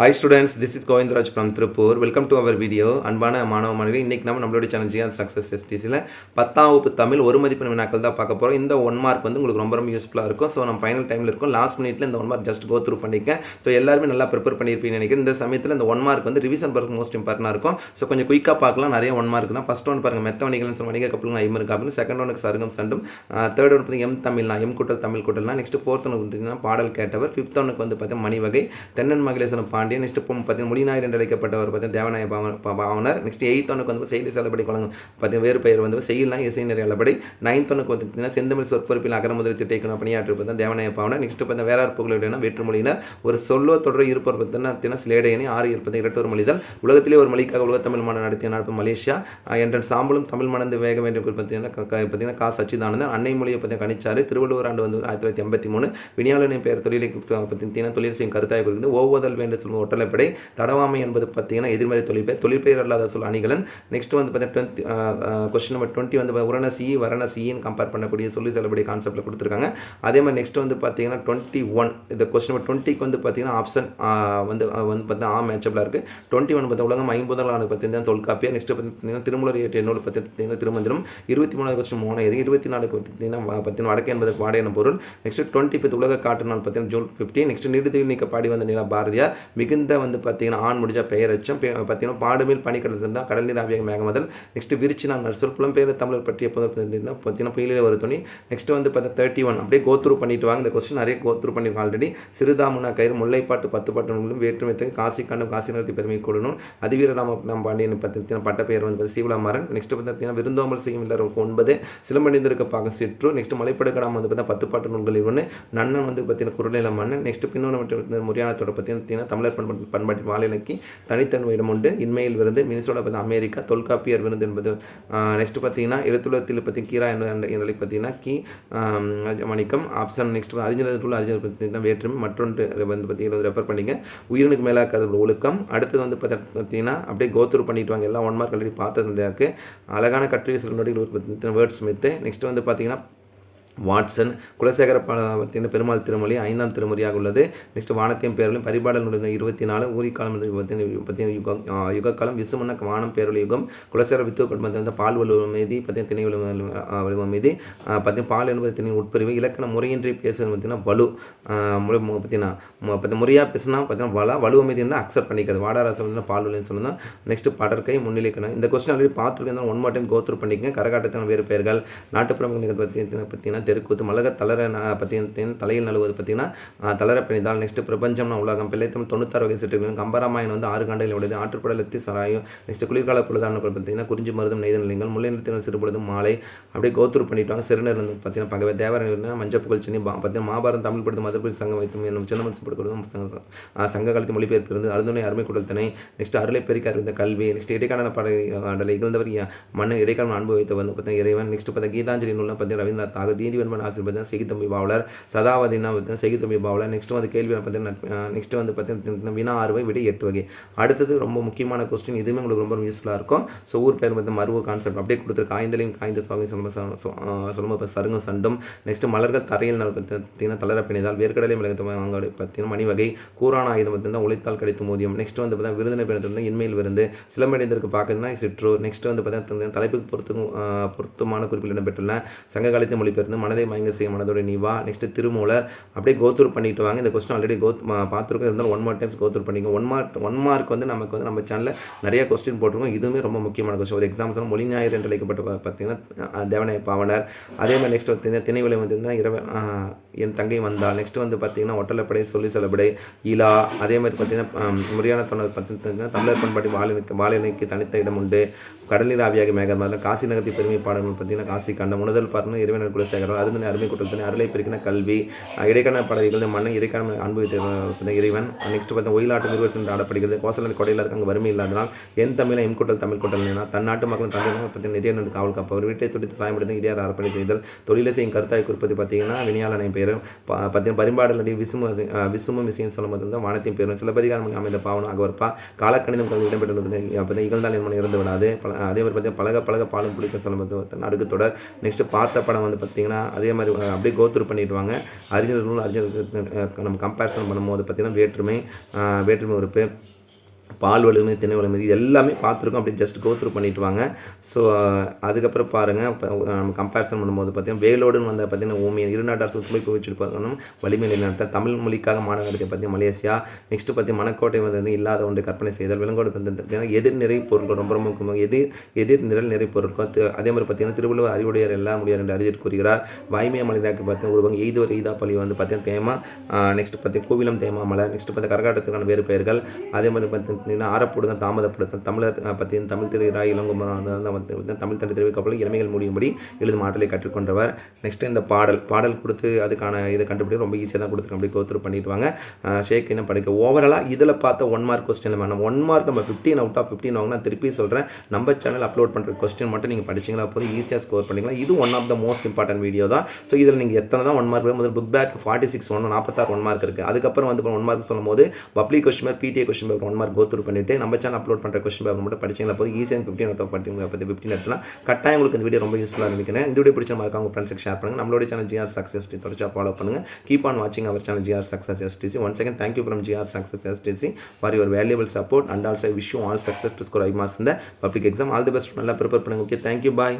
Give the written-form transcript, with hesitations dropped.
Hi students, this is Govindraj from Tripur. Welcome to our video. அன்பான மாணவ மாணவிகள், இன்னைக்கு நம்மளுடைய சேனல் ஜிஆர் சக்ஸஸ் எஸ்டிசியில் 10ஆம் வகுப்பு தமிழ் ஒரு மதிப்பெண் வினாக்கள் தான் பார்க்க போகிறோம். இந்த 1 மார்க் வந்து உங்களுக்கு ரொம்ப யூஸ்ஃபுல்லாக இருக்கும். ஸோ நம்ம ஃபைனல் டைமில் இருக்கும். லாஸ்ட் மினிட்ல இந்த 1 மார்க் ஜஸ்ட் கோ த்ரூ பண்ணிக்கேன். ஸோ எல்லாருமே நல்லா ப்ரிப்பேர் பண்ணியிருப்பீங்கன்னு நினைக்கிறேன். இந்த சமயத்தில் இந்த 1 மார்க் வந்து ரிவிஷன் பண்ணுறது மோஸ்ட் இம்பார்ட்டனாக இருக்கும். ஸோ கொஞ்சம் குயிக்காக பார்க்கலாம். நிறைய 1 மார்க் தான். ஃபர்ஸ்ட் ஒன் பாருங்கள், மெத்த வணிகள்னு சொல்லி வணிக கப்பலுங்க 50 காப்பி. செகண்ட் ஒனுக்கு சருகம் சண்டும். தேர்ட் ஒன் பார்த்தீங்கன்னா எம் தமிழ்னா எம் கூட்டல் தமிழ் கூட்டல்னா. நெக்ஸ்ட் ஃபோர்த் ஒனுக்கு பார்த்தீங்கன்னா பாடல் கேட்டவர். ஃபிஃப்த் ஒனுக்கு வந்து பார்த்தீங்கன்னா மணி வகை தென்னன் மகிழேசன் பாண்டியன். நெக்ஸ்ட் பார்த்தீங்கன்னா மொழிநாயர் என்று அழைக்கப்பட்டவர் பார்த்தீங்கன்னா தேவநாய பாவனர். நெக்ஸ்ட் 8th ஒனுக்கு வந்து செய்தி செல்லப்படி குழந்தை பார்த்தீங்கன்னா வேறு பெயர் வந்து செய்யலாம் இசை நிறைய அளபடி. 9th ஒனுக்கு பார்த்தீங்கன்னா செந்தமிழ் சொற்பொறுப்பில் அகரமுதல் திட்டைக்கணும் பணியாற்று பார்த்தீங்கன்னா தேவநாய பாவனர். நெக்ஸ்ட் பார்த்தீங்கன்னா வேறார் புகழுடையனா வேற்றுமொழியினர் ஒரு சொல்லோ தொடர இருப்பவர் பார்த்தீங்கன்னா சிலேடையணி 6 இருப்பது இரட்டொரு மொழிதல். உலகத்திலே ஒரு மொழிக்காக உலக தமிழ் மாநாடு நடத்திய நாடு மலேசியா. என்ற சாம்பலும் தமிழ் மணந்து வேக வேண்டும் பார்த்தீங்கன்னா கா சச்சிதானந்தன். அன்னை மொழியை பார்த்தீங்கன்னா கணிச்சாரு. திருவள்ளுவர் ஆண்டு வந்து 1983. வினியாளனின் பெயர் தொழிலை பார்த்தீங்கன்னா தொழில் செய்யும் கருத்தாய் குறிக்கிறது. ஓவுதல் வேண்டும் சொல்லும் ஒட்டலைப்படை. தடவாமை என்பது பார்த்தீங்கன்னா எதிர்மறை தொழிற்பெயர் அல்லாத சொல் அணிகலன். நெக்ஸ்ட் வந்து பார்த்தீங்கன்னா கொஸ்டின் நம்பர் 20 வந்து உரணசி வரணசின்னு கம்பேர் பண்ணக்கூடிய சொல்லி செல்லப்படி கான்செப்டில் கொடுத்துருக்காங்க. அதே மாதிரி நெக்ஸ்ட் வந்து பார்த்தீங்கன்னா 21 இந்த கொஸ்டின் நம்பர் 20க்கு வந்து பார்த்தீங்கன்னா ஆப்ஷன் வந்து பார்த்தீங்கன்னா மேட்சபிளாக இருக்குது. 21 பார்த்தா உலகம் 50 ஆண்டு பார்த்தீங்கன்னா தொல்காப்பியர். நெக்ஸ்ட் பார்த்தீங்கன்னா திருமூலர் இயற்றிய நூல் பார்த்தீங்கன்னா திருமந்திரம். 23 கொஸ்டின் மோன எது. 24 பார்த்தீங்கன்னா வடக்கு என்பது பாடை என பொருள். நெக்ஸ்ட் 25 உலக காட்டு நாள் பார்த்தீங்கன்னா ஜூன் 15. நெக்ஸ்ட் நிறுத்தியில் நீக்க பாடி வந்த நிலா பாரதியார். மிகுந்த வந்து பார்த்தீங்கன்னா ஆண் முடிஞ்ச பெயர் அச்சம் பார்த்தீங்கன்னா பாடுமேல் பனி கடல் கடல் நீர் ஆவியாக மேகமதல். நெக்ஸ்ட் விரிச்சி நான் நர்சல் புலம்பெயர் தமிழர் பற்றிய பார்த்தீங்கன்னா புயலில் ஒரு துணி. நெக்ஸ்ட் வந்து பார்த்தா 31 அப்படியே கோத்ரூ பண்ணிட்டு வாங்க. இந்த கொஸ்டின் நிறைய கோத்ரூ பண்ணியிருக்கோம் ஆல்ரெடி. சிறுதாமுனா கயிறு முல்லைப்பாட்டு 10 பாட்டு நூலும் வேற்றுமைத்து காசி கண்ணும் காசி நிறுத்தி பெருமை கூடணும். அதிவீர நாம் பாண்டியன் பார்த்தீங்கன்னா பட்ட பெயர் வந்து சீவலாமரன். நெக்ஸ்ட் பார்த்தீங்கன்னா விருந்தோம்பல் செய்யும் இல்லர் 9 சிலம்பணிந்திருக்க பார்க்க சிற்று. நெக்ஸ்ட் மலைப்படுக்கடாம வந்து பார்த்தா 10 பாட்டு நூல்கள் 1 நன்னன் வந்து பார்த்தீங்கன்னா குரநில மன்னன். நெக்ஸ்ட் பின்னோட முறையானத்தோட பார்த்தீங்கன்னா தமிழர் பண்பாட்டு வாழிலக்கி தனித்தன்மை இடம் உண்டு. இன்மையில் விருந்து மினிசோட பார்த்தீங்கன்னா அமெரிக்கா தொல்காப்பியர் விருந்து என்பது. நெக்ஸ்ட் பார்த்தீங்கன்னா எழுத்துலத்தில் பார்த்தீங்கன்னா கீரா என்ற பார்த்தீங்கன்னா கி மணிக்கம் ஆப்ஷன். நெக்ஸ்ட் அறிஞர் பார்த்தீங்கன்னா வேற்றுமை மற்றொன்று வந்து பார்த்தீங்கன்னா ரெஃபர் பண்ணிங்க. உயிரினுக்கு மேலாக்காத ஒழுக்கம். அடுத்தது வந்து பார்த்தீங்கன்னா அப்படியே கோத்ரூ பண்ணிட்டு வாங்க. எல்லாம் 1 மார்க் ஆல்ரெடி பார்த்தது இருக்குது. அழகான கட்டுரை சில நொடிகள் பார்த்தீங்கன்னா வேர்ட் ஸ்மித்து. நெக்ஸ்ட் வந்து பார்த்தீங்கன்னா வாட்சன் குலசேகர பார்த்தீங்கன்னா பெருமாள் திருமொழி 5ஆம் திருமொழியாக உள்ளது. நெக்ஸ்ட் வானத்தையும் பேரலும் பரிபாடல் நுழைந்த 24 ஊரிக்காலம் பார்த்தீங்கன்னா யுகக்காலம் விசுமன்ன வானம் பேரொழி யுகம் குலசேகர வித்து பார்த்தீங்கன்னா பால் வலுவ மீதி பார்த்தீங்கன்னா திணை வலுவ மீதி பார்த்தீங்கன்னா பால் என்பது திணை உட்பிரிவு. இலக்கண முறையின்றி பேசுறது பார்த்தீங்கன்னா வலு பார்த்தீங்கன்னா முறையாக பேசுனா பார்த்தீங்கன்னா வலுவ மீதி இருந்தால் அக்செப்ட் பண்ணிக்கிறது. வாடாராசம் பால் வலுன்னு சொன்னால். நெக்ஸ்ட் படற்கை முன்னிலை கணக்கு. இந்த கொஸ்டின் ஆல்ரெடி பார்த்துருக்கேன். 1 more time கோத்ரூ பண்ணிக்கங்க. கரகாட்டத்தின் வேறு பெயர்கள் நாட்டுப்புற பார்த்தீங்கன்னா தெருக்கூத்து மலக தளர பார்த்தீங்கன்னா தலையில் நழுவது பார்த்தீங்கன்னா தளர பிணிதால். நெக்ஸ்ட் பிரபஞ்சம் உலகம் பிள்ளைத்தமிழ் 96 வகை சிற்று. கம்பராமாயணம் வந்து 6 காண்டையில் உள்ளது. ஆற்றுப்படல் எத்தி சராயும். நெக்ஸ்ட் குளிர்கால பொழுதான பார்த்தீங்கன்னா குறிஞ்சி மருதம் நெய்த நிலையங்கள் முல்லை நிறுத்தினர் சிறுபொழுதும் மாலை அப்படியே கோத்ரூ பண்ணிட்டாங்க. சிறுநர் வந்து பார்த்தீங்கன்னா பகவே தேவர மஞ்சள் புகழ் சென்னி பார்த்தீங்கன்னா மகாபாரதம் தமிழ் படுத்து மதுரை சங்கம் வைத்தும் என்னும் சின்னமனசு படுக்கிறதும் சங்க காலத்தில் மொழிபெயர்ப்பு இருந்து அருதுணை அருமை குடல் திணை. நெக்ஸ்ட் அருளை பெருக்க அறிந்த கல்வி. நெக்ஸ்ட் இடைக்கால பாடலை இகழ்ந்தவர் மண்ணு இடைக்காலம் அனுபவித்து வந்து பார்த்தீங்கன்னா இறைவன். நெக்ஸ்ட் பார்த்தா கீதாஞ்சலி நூலில் பார்த்தீங்கன்னா ரவீந்திரநாத் தாகூர் தீதிவன்மன் ஆசிரியர் பார்த்தீங்கன்னா செய்தித்தம்பி பாவலர் சதாவதினா பார்த்தீங்கன்னா செய்தித்தம்பி பாவலர். நெக்ஸ்ட் வந்து கேள்வி பார்த்தீங்கன்னா நெக்ஸ்ட் வந்து பார்த்தீங்கன்னா வினா 6 வகை விடை 8 வகை. அடுத்தது ரொம்ப முக்கியமான கொஸ்டின், இதுவுமே உங்களுக்கு ரொம்ப யூஸ்ஃபுல்லாக இருக்கும். ஸோ ஊர் பேர் வந்து மருவ கான்செப்ட் அப்படியே கொடுத்துருக்கு. ஆய்ந்தலையும் காய்ந்த சுவாமி சொல்லும்போது சருங்க சண்டும். நெக்ஸ்ட் மலர்கள் தரையில் பார்த்தீங்கன்னா தளர பிணைதால் வேர்க்கடலை மிளகு பார்த்தீங்கன்னா மணி வகை கூறான ஆயுதம் பார்த்தீங்கன்னா உழைத்தால் கிடைத்து மோதியம். நெக்ஸ்ட் வந்து பார்த்தீங்கன்னா விருந்தினை பிறந்து இன்மையில் விருந்து சிலம்படைந்திருக்கு பார்க்குறதுனா சிற்று. நெக்ஸ்ட் வந்து பார்த்தீங்கன்னா தலைப்புக்கு பொருத்தமான குறிப்பில் இடம்பெற்றுள்ள சங்க காலத்தில் மொழிபெயர்ந்து மனதை மயங்க செய்ய மனதோட நீவா. நெக்ஸ்ட் திருமூலர் அப்படியே கோத்ரூ பண்ணிட்டு வாங்க. இந்த கொஸ்டின் ஆல்ரெடி பார்த்துருக்கோம். இருந்தாலும் 1 more time கோத்ரூ பண்ணிங்க. 1 மார்க் வந்து நமக்கு வந்து நம்ம சேனலில் நிறைய கொஸ்டின் போட்டிருக்கோம். இதுவுமே ரொம்ப முக்கியமான கொஸ்டின். ஒரு எக்ஸாம்பிள் மொழி ஞாயிறு என்று அழைக்கப்பட்ட பார்த்தீங்கன்னா தேவநாய பாவனர். அதே மாதிரி நெக்ஸ்ட் பார்த்தீங்கன்னா திணைவிலை வந்து என் தங்கை வந்தால். நெக்ஸ்ட் வந்து பார்த்தீங்கன்னா ஒட்டலைப்படை சொல்லி செல்லப்படை இலா. அதே மாதிரி பார்த்தீங்கன்னா முறையான பார்த்தீங்கன்னா தமிழர் பண்பாட்டு வாழினைக்கு தனித்த இடம் உண்டு. கடல்நீர் ஆவியாக மேகம் அதில் காசி நகரத்தி பெருமை பாடல்கள் பார்த்தீங்கன்னா காசி கண்டம் உணர்தல் பார்க்கணும் இறைவனர் குலசேகரம் அதுன்னு அருமை கூட்டத்தில் அருளை பெருக்கின கல்வி இடைக்கான பாடல்கள் மண்ணை இடைக்கான அனுபவித்த இறைவன். நெக்ஸ்ட் பார்த்தா ஒயிலாட்டு நிறுவல் சென்று ஆடப்படுகிறது. கோசல கொடையில் அங்கே வறுமை இல்லாதனால் என் தமிழை எம் கூட்டல் தமிழ் கூட்டல் தன்னாட்டு மக்களும் தமிழ் பற்றி நிறைய காவல் காப்பவர் வீட்டை துடித்து சாயமடைந்து இடையார் அரப்பணி செய்தல் தொழிலை செய்யும் கருத்தாய் குறிப்பது பார்த்தீங்கன்னா வினியாளனை பெயரும் பார்த்தீங்கன்னா பரிபாடலடி விசும மிசைன்னு சொல்லும்போது வந்து வானத்தையும் பெயரும் சிலப்பதிகாரம் அமைந்த பாவனம் அகவற்பா காலக்கணிதம் கல்வி இடம்பெற்றுள்ளது பார்த்தீங்கன்னா இகழ்ந்தால் என் மனை இருந்து விடாது அதே மாதிரி பார்த்தீங்கன்னா பழக பாலும் பிடிக்கும் சொல்லும்போது அடுக்கு தொடர் நெக்ஸ்ட் பார்த்த படம் வந்து பார்த்தீங்கன்னா அதே மாதிரி அப்படியே கோத்ரூ பண்ணிடுவாங்க அறிஞர்களும் நம்ம கம்பேரிசன் பண்ணும்போது பார்த்தீங்கன்னா வேற்றுமை உறுப்பு பால் வலிமை திணை வலிமை இது எல்லாமே பார்த்துருக்கோம் அப்படி ஜஸ்ட் கோத்ரூ பண்ணிட்டு வாங்க. ஸோ அதுக்கப்புறம் பாருங்கள் நம்ம கம்பேரிசன் பண்ணும்போது பார்த்தீங்கன்னா வேலோடுன்னு வந்து பார்த்தீங்கன்னா ஓமியன் இருநாட்டார் சுற்றுமை குவிச்சுட்டு பார்க்கணும் வலிமை நிலைநாட்டார் தமிழ் மொழிக்காக மாநகரத்தை பார்த்தீங்கன்னா மலேசியா நெக்ஸ்ட்டு பார்த்தீங்கன்னா மணக்கோட்டை வந்து இல்லாத ஒன்றை கற்பனை செய்தல் விலங்கோடு பார்த்தீங்கன்னா எதிர்நிறை பொருட்கள் ரொம்ப ரொம்ப முக்கியமாக எதிர் நிரல் நிறை பொருட்கள் அதே மாதிரி பார்த்தீங்கன்னா திருவள்ளுவர் அறிவுடையார் எல்லாம் முடியாது என்று அறிஞர் கூறுகிறார் வாய்மைய மலைநாக்கு பார்த்தீங்கன்னா உருவங்க எய்தோர் எய்தா பள்ளி வந்து பார்த்தீங்கன்னா தேமா நெக்ஸ்ட் பார்த்தீங்கன்னா கோவிலம் தேமா மலை நெக்ஸ்ட் பார்த்தீங்கன்னா கரகாட்டத்துக்கான வேறு பெயர்கள் அதே மாதிரி பார்த்தீங்கன்னா ஆரப்படுதல் தாமதப்படுத்தல் தமிழர் பார்த்தீங்கன்னா தமிழ் திரையராய் இளங்குமரன் தமிழ் தண்டை தெரிவிக்கப்படும் இளமைகள் முடியும்படி எழுதும் ஆற்றலை கற்றுக்கொண்டவர். நெக்ஸ்ட் இந்த பாடல் கொடுத்து அதுக்கான இதை கண்டுபிடிக்க ரொம்ப ஈஸியாக தான் கொடுத்துருக்கோம் அப்படி கோத்ரூ பண்ணிட்டு வாங்க. ஷேக் என்ன படிக்க ஓவராலாக இதில் பார்த்த 1 மார்க் கொஸ்டின் நம்ம 1 மார்க் நம்ம 15 out of 15 வாங்கினா திருப்பி சொல்கிறேன் நம்ம சேனல் அப்லோட் பண்ணுற கொஸ்டின் மட்டும் நீங்கள் படிச்சிங்களா போது ஈஸியாக ஸ்கோர் பண்ணிக்கலாம். இது one of the most important video தான். ஸோ இதில் நீங்கள் எத்தனை தான் 1 மார்க் முதல் புக் பேக் 46 46 1 மார்க் இருக்குது. அதுக்கப்புறம் வந்து 1 மார்க் சொல்லும் போது public question paper PTA question paper 1 mark go through பண்ணிட்டு நம்ம சேனல் அப்லோட் பண்ணுற கொஸ்டின் பேப்பர் மட்டும் படிச்சிங்களா போது ஈஸியாக 15 out of 15 எடுத்துலாம். கட்டாயம் உங்களுக்கு இந்த வீடியோ ரொம்ப யூஸ்ஃபுல்லாக நினைக்கிறேன். இந்த வீடியோ பிடிச்ச மாதிரி உங்கள் ஃப்ரெண்ட்ஸுக்கு ஷேர் பண்ணுங்கள். நம்மளோட சேனல் GR Success STC தொடர்ச்சியாக ஃபாலோ பண்ணுங்கள். கீப் ஆன் வாட்சிங் our channel GR Success STC. Once again, thank you from GR Success STC for your valuable support and also I wish you all success to score high marks in the public exam. All the best. நல்லா prepare பண்ணுங்க. Okay, thank you, bye.